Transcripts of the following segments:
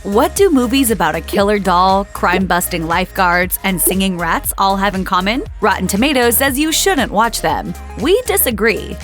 What do movies about a killer doll, crime-busting lifeguards, and singing rats all have in common? Rotten Tomatoes says you shouldn't watch them. We disagree.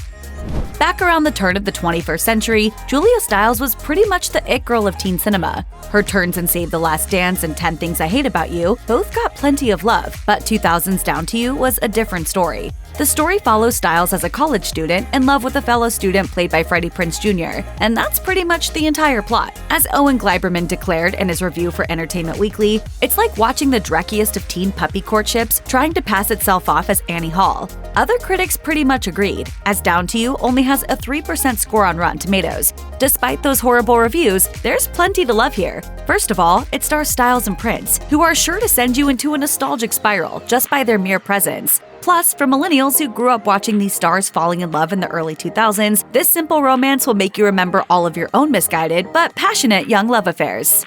Back around the turn of the 21st century, Julia Stiles was pretty much the it girl of teen cinema. Her turns in Save the Last Dance and 10 Things I Hate About You both got plenty of love, but 2000's Down to You was a different story. The story follows Stiles as a college student in love with a fellow student played by Freddie Prinze Jr., and that's pretty much the entire plot. As Owen Gleiberman declared in his review for Entertainment Weekly, it's like watching the dreckiest of teen puppy courtships trying to pass itself off as Annie Hall. Other critics pretty much agreed, as Down to You only has a 3% score on Rotten Tomatoes. Despite those horrible reviews, there's plenty to love here. First of all, it stars Stiles and Prince, who are sure to send you into a nostalgic spiral just by their mere presence. Plus, for millennials who grew up watching these stars falling in love in the early 2000s, this simple romance will make you remember all of your own misguided but passionate young love affairs.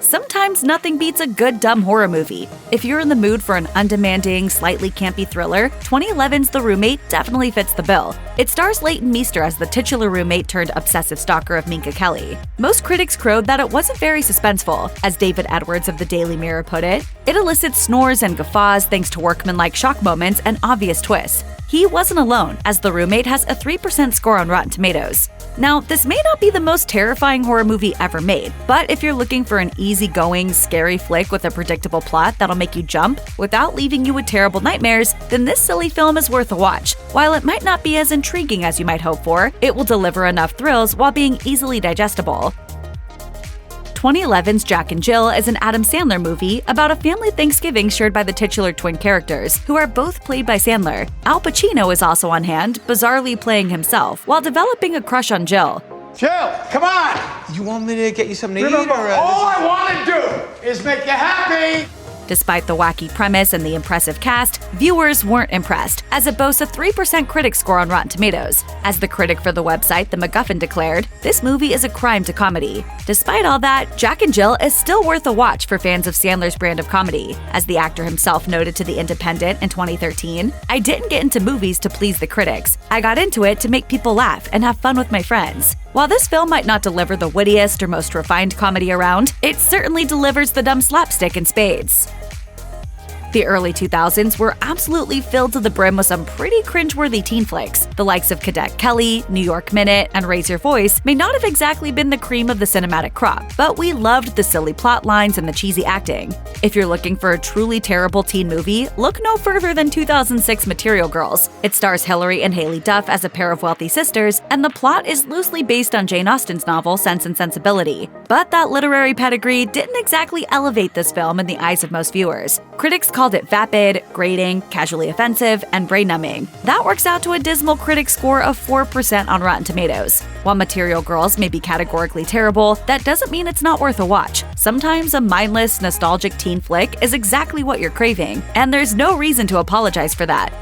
Sometimes nothing beats a good dumb horror movie. If you're in the mood for an undemanding, slightly campy thriller, 2011's The Roommate definitely fits the bill. It stars Leighton Meester as the titular roommate turned obsessive stalker of Minka Kelly. Most critics crowed that it wasn't very suspenseful. As David Edwards of the Daily Mirror put it, it elicits snores and guffaws thanks to workmanlike shock moments and obvious twists. He wasn't alone, as The Roommate has a 3% score on Rotten Tomatoes. Now, this may not be the most terrifying horror movie ever made, but if you're looking for an easygoing, scary flick with a predictable plot that'll make you jump without leaving you with terrible nightmares, then this silly film is worth a watch. While it might not be as intriguing as you might hope for, it will deliver enough thrills while being easily digestible. 2011's Jack and Jill is an Adam Sandler movie about a family Thanksgiving shared by the titular twin characters, who are both played by Sandler. Al Pacino is also on hand, bizarrely playing himself, while developing a crush on Jill. Jill, come on! You want me to get you something to Remember, eat? all I want to do is make you happy! Despite the wacky premise and the impressive cast, viewers weren't impressed, as it boasts a 3% critic score on Rotten Tomatoes. As the critic for the website The MacGuffin declared, this movie is a crime to comedy. Despite all that, Jack and Jill is still worth a watch for fans of Sandler's brand of comedy. As the actor himself noted to The Independent in 2013, "I didn't get into movies to please the critics. I got into it to make people laugh and have fun with my friends." While this film might not deliver the wittiest or most refined comedy around, it certainly delivers the dumb slapstick in spades. The early 2000s were absolutely filled to the brim with some pretty cringeworthy teen flicks. The likes of Cadet Kelly, New York Minute, and Raise Your Voice may not have exactly been the cream of the cinematic crop, but we loved the silly plot lines and the cheesy acting. If you're looking for a truly terrible teen movie, look no further than 2006 Material Girls. It stars Hilary and Haley Duff as a pair of wealthy sisters, and the plot is loosely based on Jane Austen's novel Sense and Sensibility. But that literary pedigree didn't exactly elevate this film in the eyes of most viewers. Critics called it vapid, grating, casually offensive, and brain-numbing. That works out to a dismal critic score of 4% on Rotten Tomatoes. While Material Girls may be categorically terrible, that doesn't mean it's not worth a watch. Sometimes a mindless, nostalgic teen flick is exactly what you're craving, and there's no reason to apologize for that.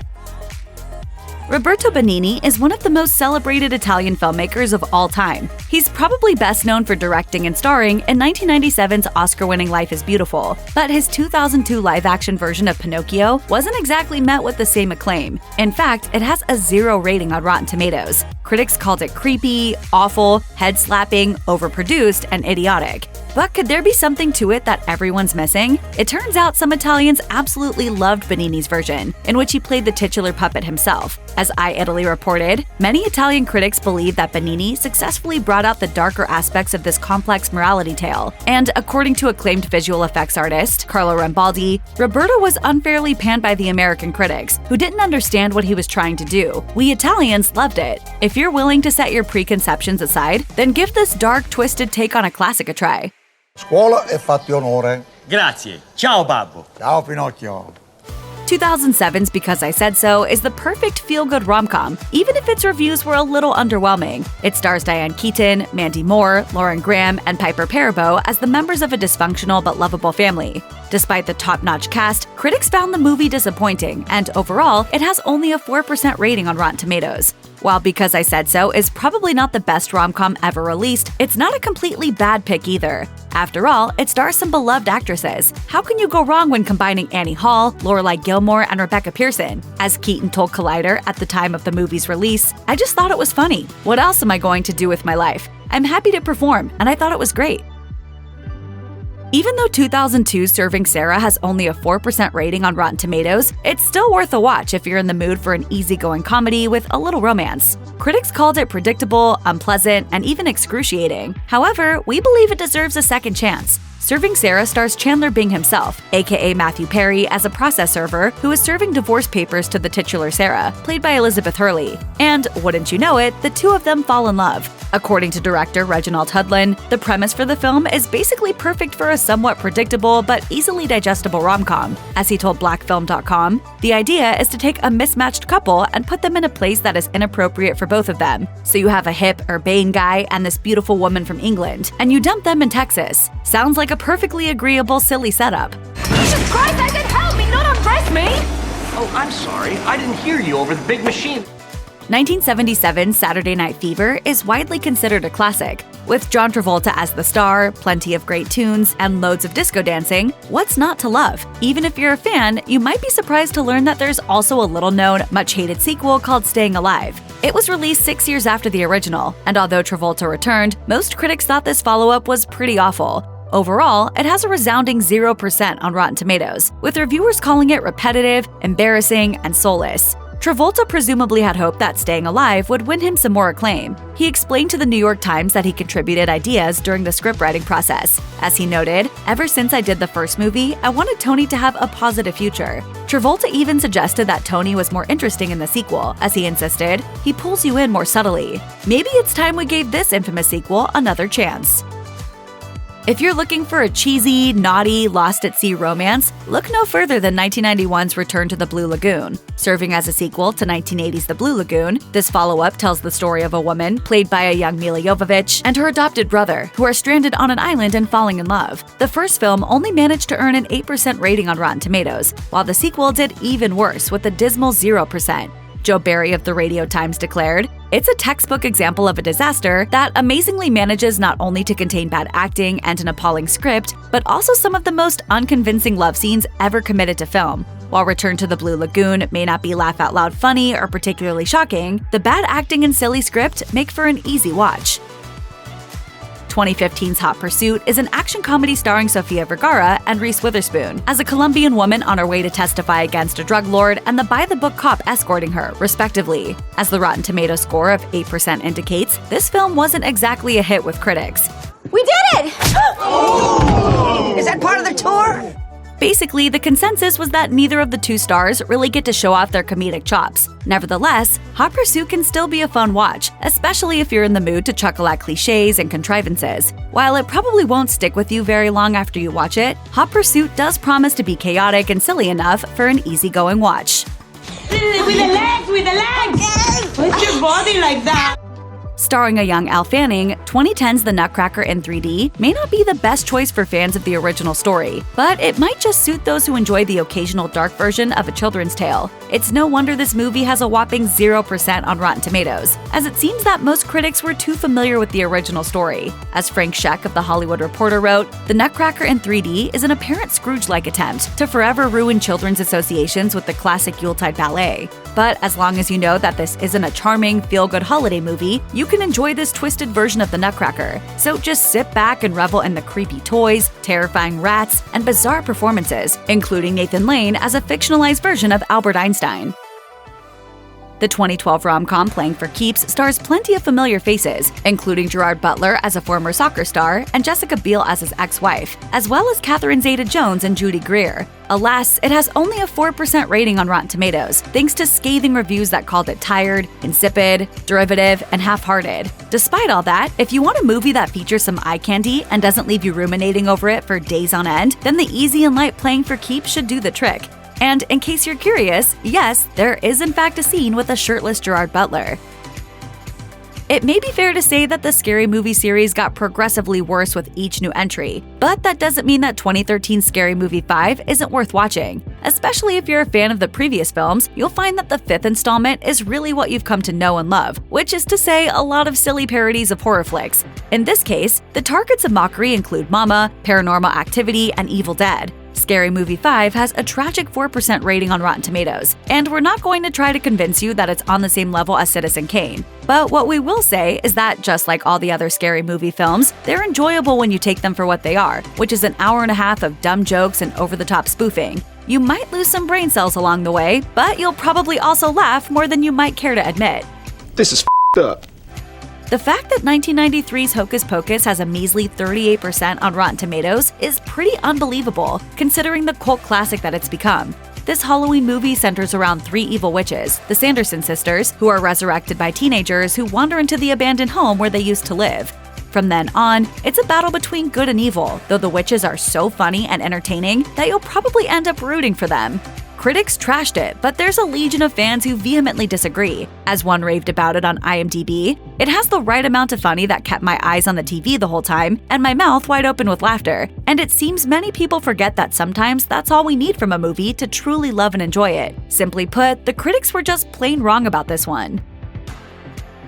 Roberto Benigni is one of the most celebrated Italian filmmakers of all time. He's probably best known for directing and starring in 1997's Oscar-winning Life is Beautiful, but his 2002 live-action version of Pinocchio wasn't exactly met with the same acclaim. In fact, it has a 0 rating on Rotten Tomatoes. Critics called it creepy, awful, head-slapping, overproduced, and idiotic. But could there be something to it that everyone's missing? It turns out some Italians absolutely loved Benigni's version, in which he played the titular puppet himself. As iItaly reported, many Italian critics believe that Benigni successfully brought out the darker aspects of this complex morality tale. And according to acclaimed visual effects artist Carlo Rambaldi, Roberto was unfairly panned by the American critics, who didn't understand what he was trying to do. We Italians loved it. If you're willing to set your preconceptions aside, then give this dark, twisted take on a classic a try. Scuola e fatti onore. Grazie. Ciao, Babbo. Ciao, Pinocchio. 2007's Because I Said So is the perfect feel-good rom-com, even if its reviews were a little underwhelming. It stars Diane Keaton, Mandy Moore, Lauren Graham, and Piper Perabo as the members of a dysfunctional but lovable family. Despite the top-notch cast, critics found the movie disappointing, and overall, it has only a 4% rating on Rotten Tomatoes. While Because I Said So is probably not the best rom-com ever released, it's not a completely bad pick either. After all, it stars some beloved actresses. How can you go wrong when combining Annie Hall, Lorelai Gilmore, and Rebecca Pearson? As Keaton told Collider at the time of the movie's release, "I just thought it was funny. What else am I going to do with my life? I'm happy to perform, and I thought it was great." Even though 2002's Serving Sara has only a 4% rating on Rotten Tomatoes, it's still worth a watch if you're in the mood for an easygoing comedy with a little romance. Critics called it predictable, unpleasant, and even excruciating. However, we believe it deserves a second chance. Serving Sara stars Chandler Bing himself, aka Matthew Perry, as a process server who is serving divorce papers to the titular Sara, played by Elizabeth Hurley. And, wouldn't you know it, the two of them fall in love. According to director Reginald Hudlin, the premise for the film is basically perfect for a somewhat predictable but easily digestible rom-com. As he told blackfilm.com, the idea is to take a mismatched couple and put them in a place that is inappropriate for both of them. So you have a hip, urbane guy and this beautiful woman from England, and you dump them in Texas. Sounds like a perfectly agreeable, silly setup. Jesus Christ, I said help me, not undress me! Oh, I'm sorry. I didn't hear you over the big machine. 1977's Saturday Night Fever is widely considered a classic. With John Travolta as the star, plenty of great tunes, and loads of disco dancing, what's not to love? Even if you're a fan, you might be surprised to learn that there's also a little-known, much-hated sequel called Staying Alive. It was released 6 years after the original, and although Travolta returned, most critics thought this follow-up was pretty awful. Overall, it has a resounding 0% on Rotten Tomatoes, with reviewers calling it repetitive, embarrassing, and soulless. Travolta presumably had hoped that Staying Alive would win him some more acclaim. He explained to the New York Times that he contributed ideas during the scriptwriting process. As he noted, "Ever since I did the first movie, I wanted Tony to have a positive future." Travolta even suggested that Tony was more interesting in the sequel, as he insisted, "He pulls you in more subtly." Maybe it's time we gave this infamous sequel another chance. If you're looking for a cheesy, naughty, lost-at-sea romance, look no further than 1991's Return to the Blue Lagoon. Serving as a sequel to 1980's The Blue Lagoon, this follow-up tells the story of a woman, played by a young Mila Jovovich, and her adopted brother, who are stranded on an island and falling in love. The first film only managed to earn an 8% rating on Rotten Tomatoes, while the sequel did even worse with a dismal 0%. Joe Barry of the Radio Times declared, "It's a textbook example of a disaster that amazingly manages not only to contain bad acting and an appalling script, but also some of the most unconvincing love scenes ever committed to film." While Return to the Blue Lagoon may not be laugh-out-loud funny or particularly shocking, the bad acting and silly script make for an easy watch. 2015's Hot Pursuit is an action comedy starring Sofia Vergara and Reese Witherspoon as a Colombian woman on her way to testify against a drug lord and the by-the-book cop escorting her, respectively. As the Rotten Tomatoes score of 8% indicates, this film wasn't exactly a hit with critics. We did it! Is that part of the tour? Basically, the consensus was that neither of the two stars really get to show off their comedic chops. Nevertheless, Hot Pursuit can still be a fun watch, especially if you're in the mood to chuckle at cliches and contrivances. While it probably won't stick with you very long after you watch it, Hot Pursuit does promise to be chaotic and silly enough for an easygoing watch. With the legs! Put your body like that! Starring a young Elle Fanning, 2010's The Nutcracker in 3D may not be the best choice for fans of the original story, but it might just suit those who enjoy the occasional dark version of a children's tale. It's no wonder this movie has a whopping 0% on Rotten Tomatoes, as it seems that most critics were too familiar with the original story. As Frank Scheck of The Hollywood Reporter wrote, The Nutcracker in 3D is an apparent Scrooge-like attempt to forever ruin children's associations with the classic Yuletide ballet. But as long as you know that this isn't a charming, feel-good holiday movie, you can enjoy this twisted version of the Nutcracker. So just sit back and revel in the creepy toys, terrifying rats, and bizarre performances, including Nathan Lane as a fictionalized version of Albert Einstein. The 2012 rom-com Playing for Keeps stars plenty of familiar faces, including Gerard Butler as a former soccer star and Jessica Biel as his ex-wife, as well as Catherine Zeta-Jones and Judy Greer. Alas, it has only a 4% rating on Rotten Tomatoes, thanks to scathing reviews that called it tired, insipid, derivative, and half-hearted. Despite all that, if you want a movie that features some eye candy and doesn't leave you ruminating over it for days on end, then the easy and light Playing for Keeps should do the trick. And in case you're curious, yes, there is in fact a scene with a shirtless Gerard Butler. It may be fair to say that the Scary Movie series got progressively worse with each new entry, but that doesn't mean that 2013's Scary Movie 5 isn't worth watching. Especially if you're a fan of the previous films, you'll find that the fifth installment is really what you've come to know and love, which is to say a lot of silly parodies of horror flicks. In this case, the targets of mockery include Mama, Paranormal Activity, and Evil Dead. Scary Movie 5 has a tragic 4% rating on Rotten Tomatoes, and we're not going to try to convince you that it's on the same level as Citizen Kane. But what we will say is that, just like all the other Scary Movie films, they're enjoyable when you take them for what they are, which is an hour and a half of dumb jokes and over-the-top spoofing. You might lose some brain cells along the way, but you'll probably also laugh more than you might care to admit. This is f***ed up. The fact that 1993's Hocus Pocus has a measly 38% on Rotten Tomatoes is pretty unbelievable, considering the cult classic that it's become. This Halloween movie centers around three evil witches, the Sanderson sisters, who are resurrected by teenagers who wander into the abandoned home where they used to live. From then on, it's a battle between good and evil, though the witches are so funny and entertaining that you'll probably end up rooting for them. Critics trashed it, but there's a legion of fans who vehemently disagree. As one raved about it on IMDb, "It has the right amount of funny that kept my eyes on the TV the whole time and my mouth wide open with laughter, and it seems many people forget that sometimes that's all we need from a movie to truly love and enjoy it. Simply put, the critics were just plain wrong about this one."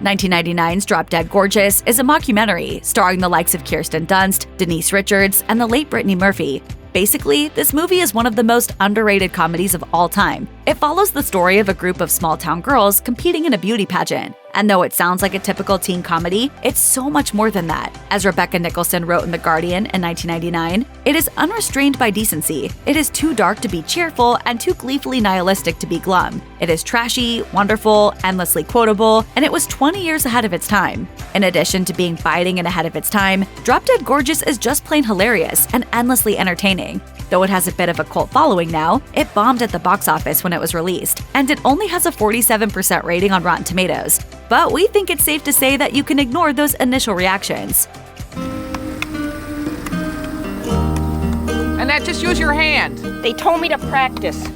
1999's Drop Dead Gorgeous is a mockumentary starring the likes of Kirsten Dunst, Denise Richards, and the late Brittany Murphy. Basically, this movie is one of the most underrated comedies of all time. It follows the story of a group of small-town girls competing in a beauty pageant. And though it sounds like a typical teen comedy, it's so much more than that. As Rebecca Nicholson wrote in The Guardian in 1999, "It is unrestrained by decency. It is too dark to be cheerful and too gleefully nihilistic to be glum. It is trashy, wonderful, endlessly quotable, and it was 20 years ahead of its time." In addition to being biting and ahead of its time, Drop Dead Gorgeous is just plain hilarious and endlessly entertaining. Though it has a bit of a cult following now, it bombed at the box office when it was released, and it only has a 47% rating on Rotten Tomatoes. But we think it's safe to say that you can ignore those initial reactions. Annette, just use your hand. They told me to practice.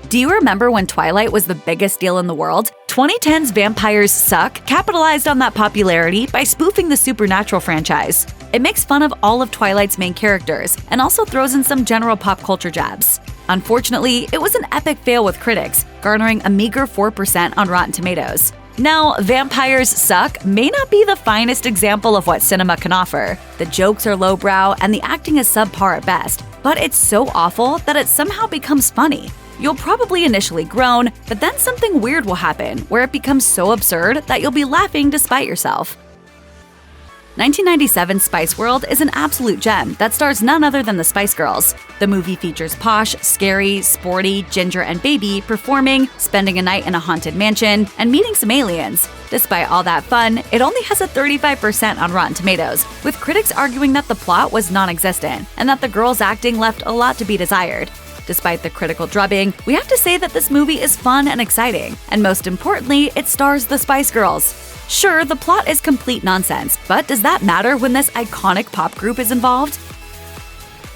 Do you remember when Twilight was the biggest deal in the world? 2010's Vampires Suck capitalized on that popularity by spoofing the Supernatural franchise. It makes fun of all of Twilight's main characters and also throws in some general pop culture jabs. Unfortunately, it was an epic fail with critics, garnering a meager 4% on Rotten Tomatoes. Now, Vampires Suck may not be the finest example of what cinema can offer. The jokes are lowbrow and the acting is subpar at best, but it's so awful that it somehow becomes funny. You'll probably initially groan, but then something weird will happen where it becomes so absurd that you'll be laughing despite yourself. 1997's Spice World is an absolute gem that stars none other than the Spice Girls. The movie features Posh, Scary, Sporty, Ginger, and Baby performing, spending a night in a haunted mansion, and meeting some aliens. Despite all that fun, it only has a 35% on Rotten Tomatoes, with critics arguing that the plot was non-existent and that the girls' acting left a lot to be desired. Despite the critical drubbing, we have to say that this movie is fun and exciting, and most importantly, it stars the Spice Girls. Sure, the plot is complete nonsense, but does that matter when this iconic pop group is involved?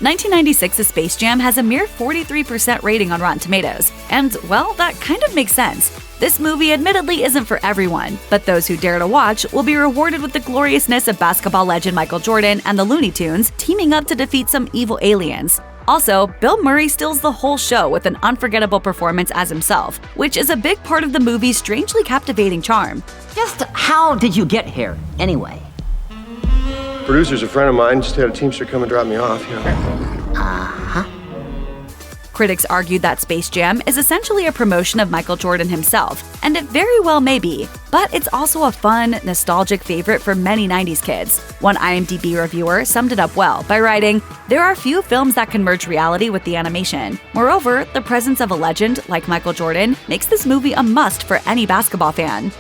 1996's Space Jam has a mere 43% rating on Rotten Tomatoes, and, well, that kind of makes sense. This movie admittedly isn't for everyone, but those who dare to watch will be rewarded with the gloriousness of basketball legend Michael Jordan and the Looney Tunes teaming up to defeat some evil aliens. Also, Bill Murray steals the whole show with an unforgettable performance as himself, which is a big part of the movie's strangely captivating charm. Just how did you get here, anyway? Producer's a friend of mine, just had a teamster come and drop me off, you know. Uh-huh. Critics argued that Space Jam is essentially a promotion of Michael Jordan himself, and it very well may be, but it's also a fun, nostalgic favorite for many 90s kids. One IMDb reviewer summed it up well by writing, "There are few films that can merge reality with the animation. Moreover, the presence of a legend like Michael Jordan makes this movie a must for any basketball fan."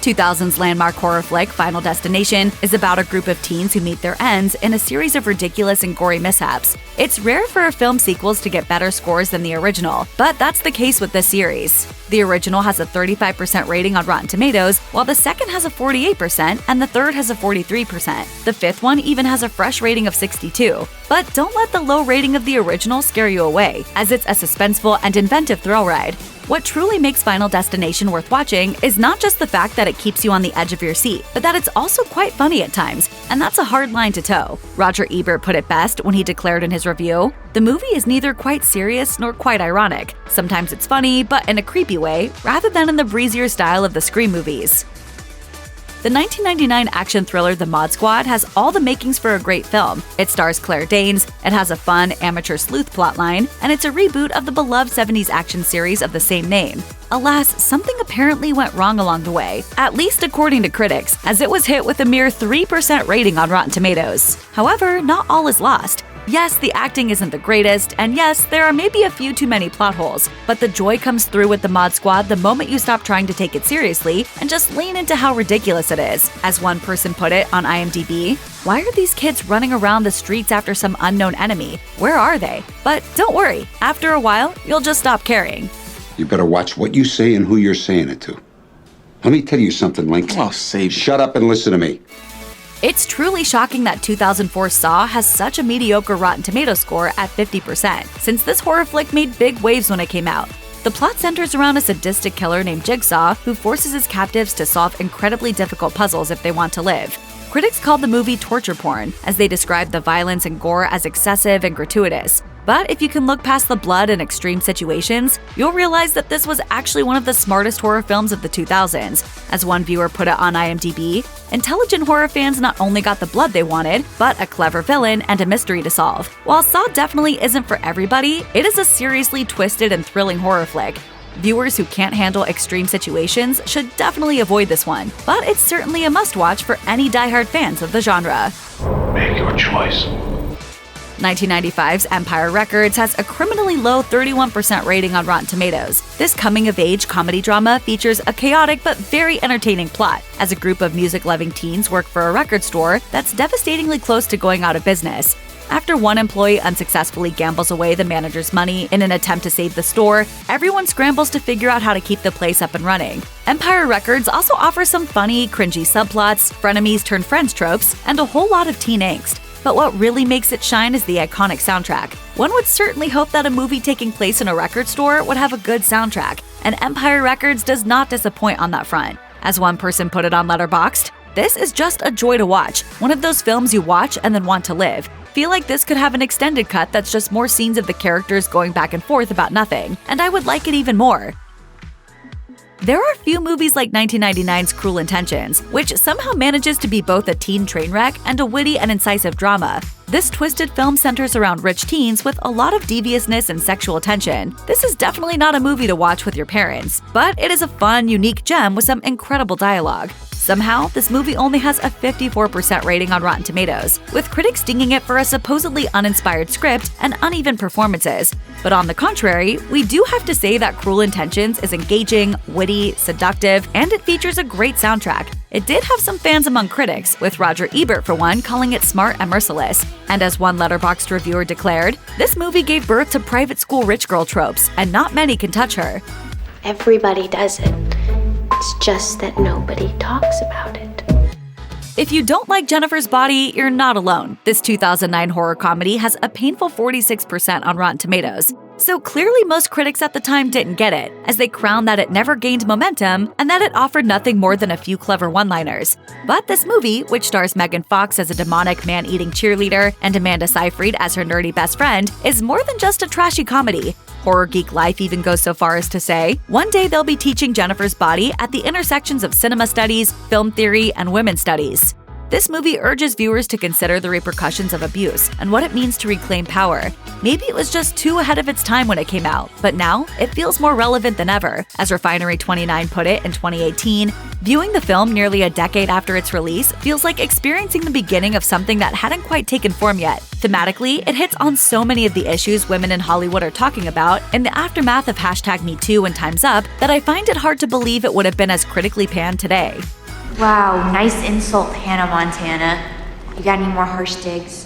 2000's landmark horror flick Final Destination is about a group of teens who meet their ends in a series of ridiculous and gory mishaps. It's rare for film sequels to get better scores than the original, but that's the case with this series. The original has a 35% rating on Rotten Tomatoes, while the second has a 48% and the third has a 43%. The fifth one even has a fresh rating of 62. But don't let the low rating of the original scare you away, as it's a suspenseful and inventive thrill ride. What truly makes Final Destination worth watching is not just the fact that it keeps you on the edge of your seat, but that it's also quite funny at times, and that's a hard line to toe. Roger Ebert put it best when he declared in his review, "The movie is neither quite serious nor quite ironic. Sometimes it's funny, but in a creepy way, rather than in the breezier style of the Scream movies." The 1999 action thriller The Mod Squad has all the makings for a great film. It stars Claire Danes, it has a fun, amateur sleuth plotline, and it's a reboot of the beloved 70s action series of the same name. Alas, something apparently went wrong along the way, at least according to critics, as it was hit with a mere 3% rating on Rotten Tomatoes. However, not all is lost. Yes, the acting isn't the greatest, and yes, there are maybe a few too many plot holes, but the joy comes through with the Mod Squad the moment you stop trying to take it seriously and just lean into how ridiculous it is. As one person put it on IMDb, "Why are these kids running around the streets after some unknown enemy? Where are they?" But don't worry, after a while, you'll just stop caring. You better watch what you say and who you're saying it to. Let me tell you something, Link. Oh, save. Shut up and listen to me. It's truly shocking that 2004 Saw has such a mediocre Rotten Tomatoes score at 50%, since this horror flick made big waves when it came out. The plot centers around a sadistic killer named Jigsaw who forces his captives to solve incredibly difficult puzzles if they want to live. Critics called the movie torture porn, as they described the violence and gore as excessive and gratuitous. But if you can look past the blood and extreme situations, you'll realize that this was actually one of the smartest horror films of the 2000s. As one viewer put it on IMDb, intelligent horror fans not only got the blood they wanted, but a clever villain and a mystery to solve. While Saw definitely isn't for everybody, it is a seriously twisted and thrilling horror flick. Viewers who can't handle extreme situations should definitely avoid this one, but it's certainly a must-watch for any die-hard fans of the genre. Make your choice. 1995's Empire Records has a criminally low 31% rating on Rotten Tomatoes. This coming-of-age comedy drama features a chaotic but very entertaining plot, as a group of music-loving teens work for a record store that's devastatingly close to going out of business. After one employee unsuccessfully gambles away the manager's money in an attempt to save the store, everyone scrambles to figure out how to keep the place up and running. Empire Records also offers some funny, cringy subplots, frenemies-turn-friends tropes, and a whole lot of teen angst. But what really makes it shine is the iconic soundtrack. One would certainly hope that a movie taking place in a record store would have a good soundtrack, and Empire Records does not disappoint on that front. As one person put it on Letterboxd, "This is just a joy to watch, one of those films you watch and then want to live. Feel like this could have an extended cut that's just more scenes of the characters going back and forth about nothing, and I would like it even more." There are few movies like 1999's Cruel Intentions, which somehow manages to be both a teen train wreck and a witty and incisive drama. This twisted film centers around rich teens with a lot of deviousness and sexual tension. This is definitely not a movie to watch with your parents, but it is a fun, unique gem with some incredible dialogue. Somehow, this movie only has a 54% rating on Rotten Tomatoes, with critics dinging it for a supposedly uninspired script and uneven performances. But on the contrary, we do have to say that Cruel Intentions is engaging, witty, seductive, and it features a great soundtrack. It did have some fans among critics, with Roger Ebert for one calling it smart and merciless. And as one Letterboxd reviewer declared, "This movie gave birth to private school rich girl tropes, and not many can touch her." Everybody does it. It's just that nobody talks about it. If you don't like Jennifer's Body, you're not alone. This 2009 horror comedy has a painful 46% on Rotten Tomatoes. So clearly most critics at the time didn't get it, as they crowned that it never gained momentum and that it offered nothing more than a few clever one-liners. But this movie, which stars Megan Fox as a demonic man-eating cheerleader and Amanda Seyfried as her nerdy best friend, is more than just a trashy comedy. Horror Geek Life even goes so far as to say, one day they'll be teaching Jennifer's Body at the intersections of cinema studies, film theory, and women's studies. This movie urges viewers to consider the repercussions of abuse and what it means to reclaim power. Maybe it was just too ahead of its time when it came out, but now it feels more relevant than ever. As Refinery29 put it in 2018, viewing the film nearly a decade after its release feels like experiencing the beginning of something that hadn't quite taken form yet. Thematically, it hits on so many of the issues women in Hollywood are talking about in the aftermath of #MeToo and Time's Up that I find it hard to believe it would have been as critically panned today. Wow, nice insult, Hannah Montana. You got any more harsh digs?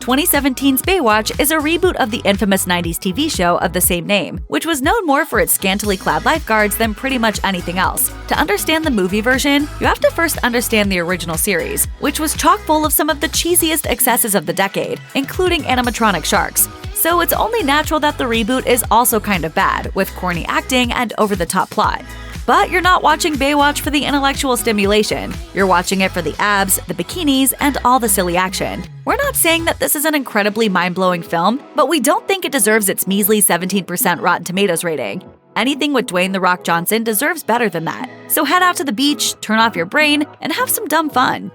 2017's Baywatch is a reboot of the infamous 90s TV show of the same name, which was known more for its scantily clad lifeguards than pretty much anything else. To understand the movie version, you have to first understand the original series, which was chock full of some of the cheesiest excesses of the decade, including animatronic sharks. So it's only natural that the reboot is also kind of bad, with corny acting and over-the-top plot. But you're not watching Baywatch for the intellectual stimulation. You're watching it for the abs, the bikinis, and all the silly action. We're not saying that this is an incredibly mind-blowing film, but we don't think it deserves its measly 17% Rotten Tomatoes rating. anything with Dwayne "The Rock" Johnson deserves better than that. So head out to the beach, turn off your brain, and have some dumb fun.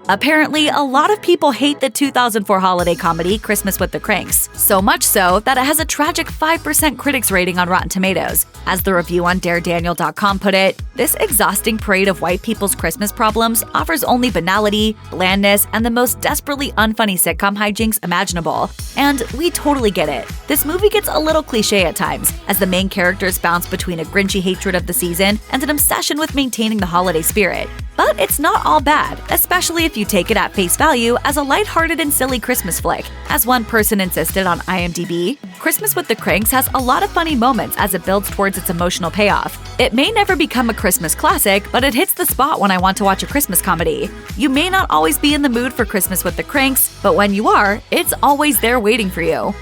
Apparently, a lot of people hate the 2004 holiday comedy Christmas with the Kranks, so much so that it has a tragic 5% critics rating on Rotten Tomatoes. As the review on daredaniel.com put it, this exhausting parade of white people's Christmas problems offers only banality, blandness, and the most desperately unfunny sitcom hijinks imaginable. And we totally get it. This movie gets a little cliche at times, as the main characters bounce between a grinchy hatred of the season and an obsession with maintaining the holiday spirit. But it's not all bad, especially if you take it at face value as a lighthearted and silly Christmas flick. As one person insisted on IMDb, Christmas with the Kranks has a lot of funny moments as it builds towards its emotional payoff. It may never become a Christmas classic, but it hits the spot when I want to watch a Christmas comedy. You may not always be in the mood for Christmas with the Kranks, but when you are, it's always there waiting for you.